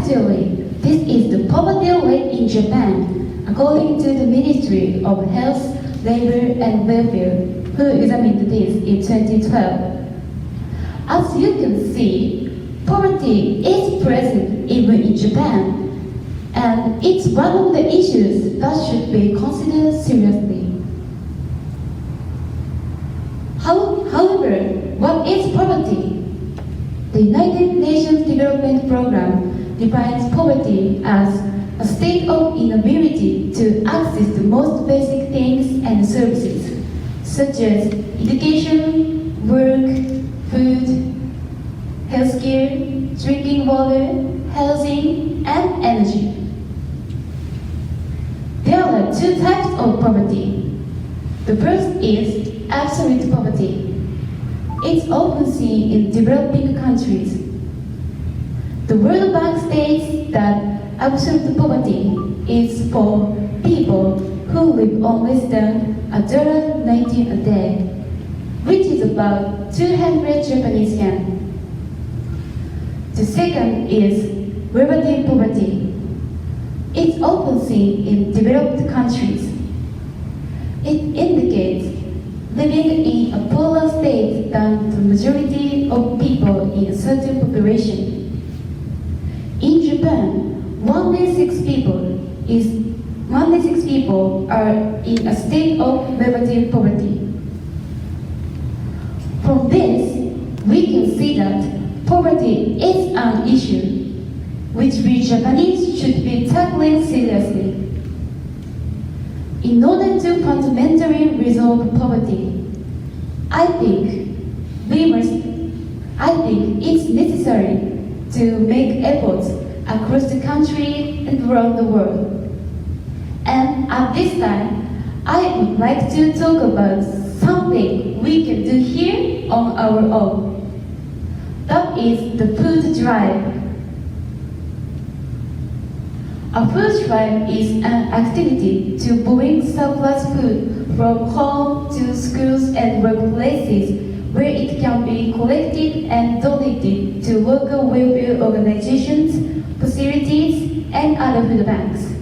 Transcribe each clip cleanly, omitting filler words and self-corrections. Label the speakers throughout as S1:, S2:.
S1: Actually, this is the poverty rate in Japan, according to the Ministry of Health, Labor and Welfare, who examined this in 2012. As you can see, poverty is present even in Japan, and it's one of the issues that should be considered seriously. However, what is poverty? The United Nations Development Program defines poverty as a state of inability to access the most basic things and services, such as education, work, food, healthcare, drinking water, housing, and energy. There are two types of poverty. The first is absolute poverty. It's often seen in developing countries. The World Bank states that absolute poverty is for people who live on less than $1.19 a day, which is about 200 Japanese yen. The second is relative poverty. It's often seen in developed countries. It indicates living in a poorer state than the majority of people in a certain population. In Japan, 1 in 6 people are in a state of relative poverty. From this, we can see that poverty is an issue which we Japanese should be tackling seriously. In order to fundamentally resolve poverty, I think it's necessary to make efforts across the country and around the world. And at this time, I would like to talk about something we can do here on our own. That is the food drive. A food drive is an activity to bring surplus food from home to schools and workplaces where it can be collected and donated to local welfare organizations, facilities, and other food banks.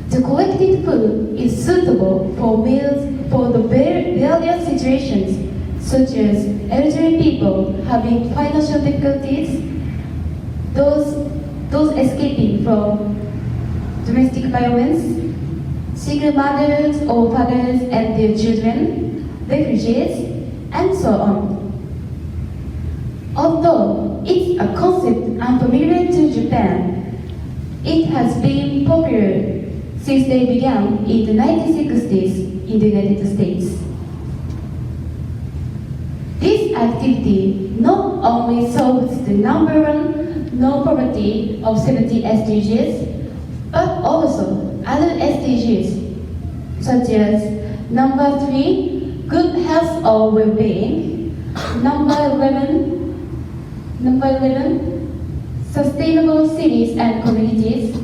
S1: The collected food is suitable for meals for the various situations, such as elderly people having financial difficulties, those escaping from domestic violence, single mothers or fathers and their children, refugees, and so on. Although it's a concept unfamiliar to Japan, it has been popular since they began in the 1960s in the United States. This activity not only solves the number one no poverty of 70 SDGs, but also other SDGs, such as number 3, good health or well-being, number 11, sustainable cities and communities,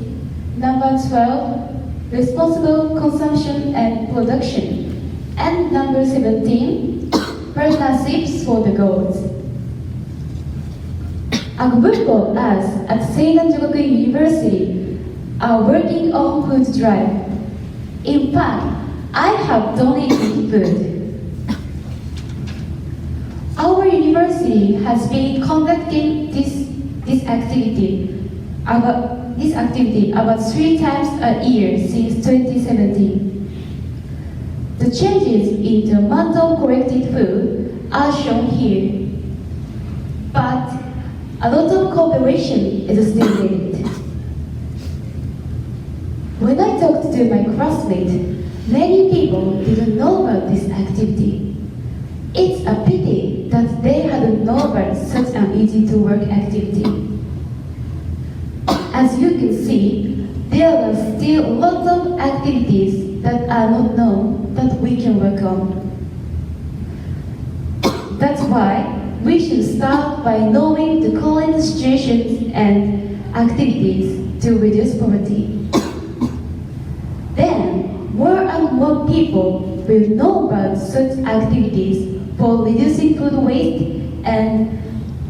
S1: number 12, responsible consumption and production, and number 17, partnerships for the goals. A group of us at Seinan Gakuin University are working on food drive. In fact, I have donated food. Our university has been conducting this activity about 3 times a year since 2017. The changes in the amount of collected food are shown here, but a lot of cooperation is still needed. When I talked to my classmates, many people didn't know about this activity. It's a pity that they hadn't known about such an easy-to-work activity. As you can see, there are still lots of activities that are not known that we can work on. That's why we should start by knowing the current situations and activities to reduce poverty. Then, more and more people will know about such activities for reducing food waste and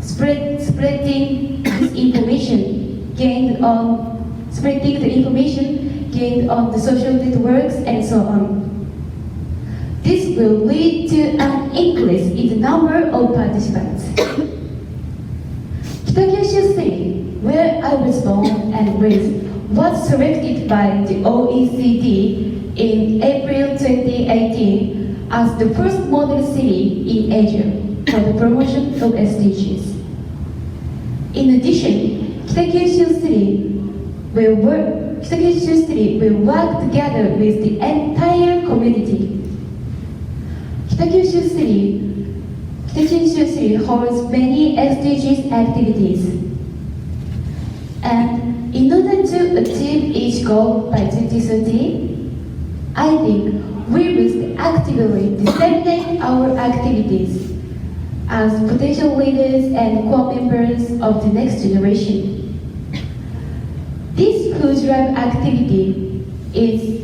S1: spreading this information gained on spreading the information gained on the social networks and so on. This will lead to an increase in the number of participants. Kitakyushu City, where I was born and raised, was selected by the OECD in April 2018 as the first model city in Asia for the promotion of SDGs. In addition, Kitakyushu City will work together with the entire community. Kitakyushu City holds many SDGs activities. And in order to achieve each goal by 2030, I think we must actively disseminate our activities as potential leaders and core members of the next generation. This food drive activity is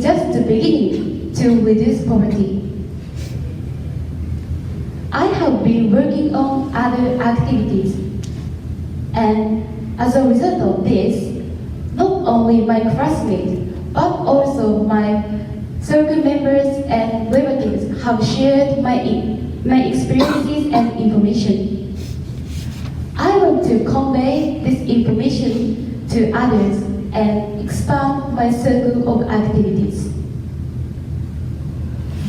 S1: just the beginning to reduce poverty. I have been working on other activities, and as a result of this, not only my classmates, but also my circle members and relatives have shared my experiences and information. I want to convey this information to others and expand my circle of activities.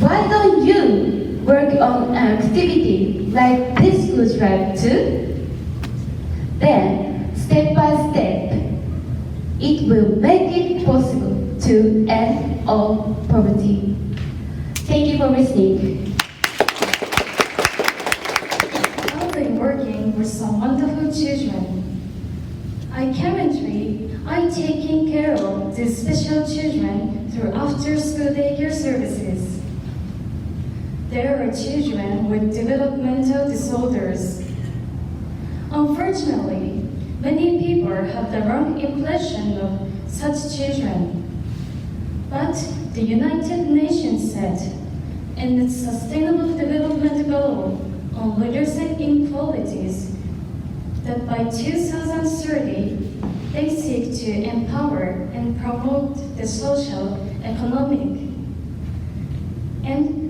S1: Why don't you work on an activity like this food drive too? Then, step by step, it will make it possible to end all poverty. Thank you for listening.
S2: I've been working with some wonderful children. I'm taking care of these special children through after-school daycare services. There are children with developmental disorders. Unfortunately, many people have the wrong impression of such children. But the United Nations said in its Sustainable Development Goal on reducing inequalities that by 2030, they seek to empower and promote the social, economic, and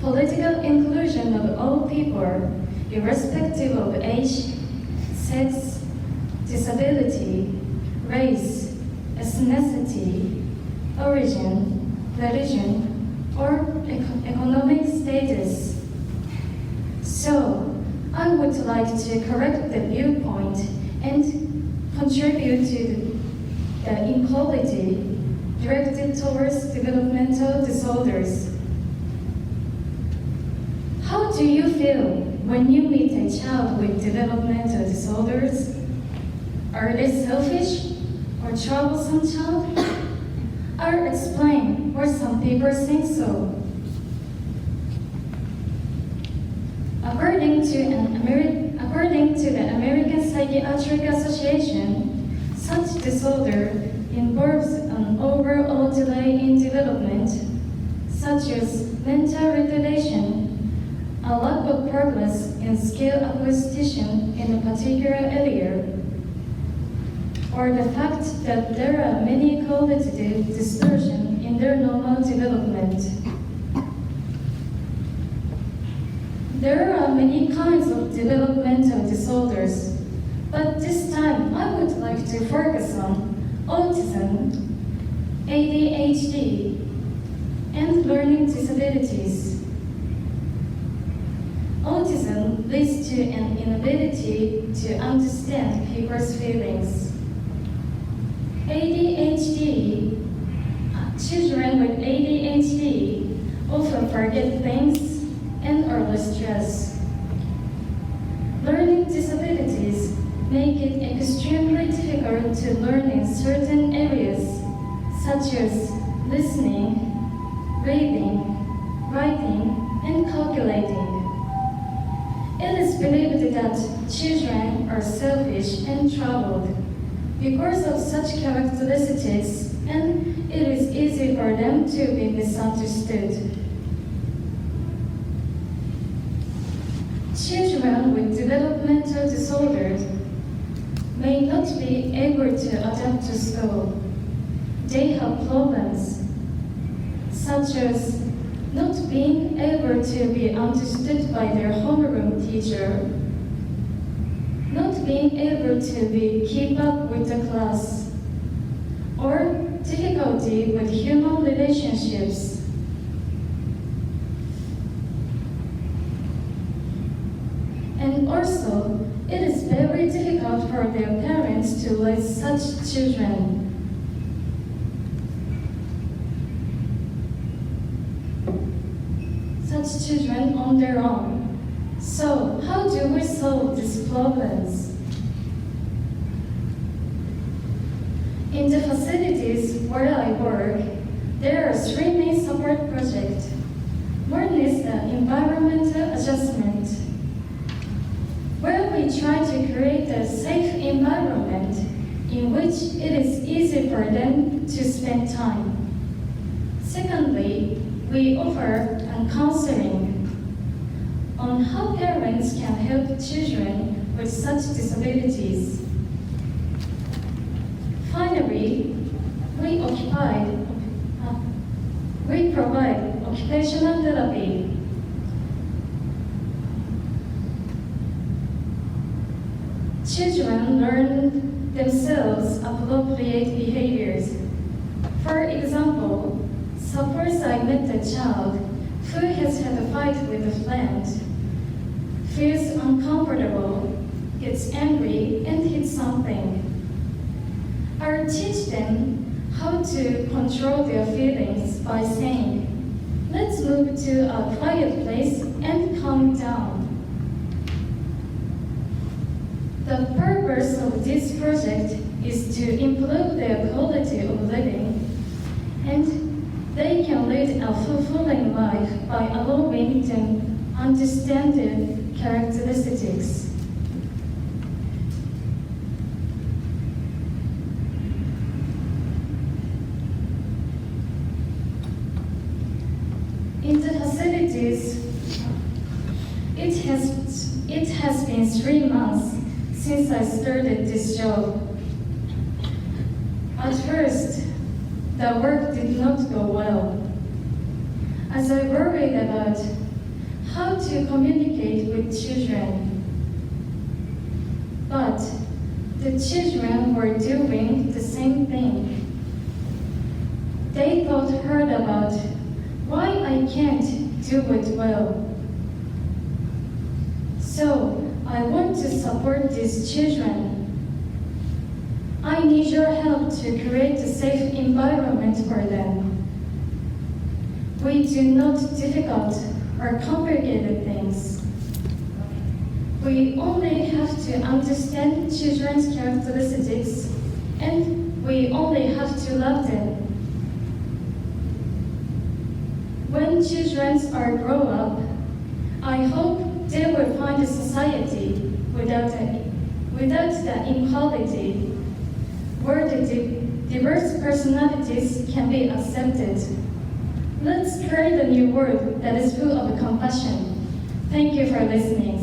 S2: political inclusion of all people, irrespective of age, sex, disability, race, ethnicity, origin, religion, or economic status. So, I would like to correct the viewpoint and contribute to the inequality directed towards developmental disorders. How do you feel when you meet a child with developmental disorders? Are they selfish or troublesome child? I'll explain why some people think so. According to the American Psychiatric Association, such disorder involves an overall delay in development, such as mental retardation, a lack of progress in skill acquisition in a particular area, or the fact that there are many cognitive distortions in their normal development. There are many kinds of developmental disorders, but this time I would like to focus on autism, ADHD, and learning disabilities. Autism leads to an inability to understand people's feelings. ADHD, children with ADHD often forget things and are less stressed. Learning disabilities make it extremely difficult to learn in certain areas, such as listening, reading, writing, and calculating. It is believed that children are selfish and troubled because of such characteristics, and it is easy for them to be misunderstood. Children with developmental may not be able to adapt to school. They have problems, such as not being able to be understood by their homeroom teacher, not being able to keep up with the class, or difficulty with human relationships. And also, it is very difficult for their parents to raise such children. Such children on their own. So, how do we solve these problems? In the facilities where I work, there are 3 main support projects. One is the environmental adjustment, where we try to create a safe environment in which it is easy for them to spend time. Secondly, we offer counseling on how parents can help children with such disabilities. Finally, we provide occupational therapy. Children learn themselves appropriate behaviors. For example, suppose I met a child who has had a fight with a friend, feels uncomfortable, gets angry, and hits something. I'll teach them how to control their feelings by saying, let's move to a quiet place and calm down. The purpose of this project is to improve their quality of living, and they can lead a fulfilling life by allowing them understand their characteristics. In the facilities, it has been 3 months since I started this job. At first, the work did not go well, as I worried about how to communicate with children. But the children were doing the same thing. They thought hard about why I can't do it well. So I want to support these children. I need your help to create a safe environment for them. We do not difficult or complicated things. We only have to understand children's characteristics, and we only have to love them. When children are grown up, I hope they will find a society without the inequality, where the diverse personalities can be accepted. Let's create a new world that is full of compassion. Thank you for listening.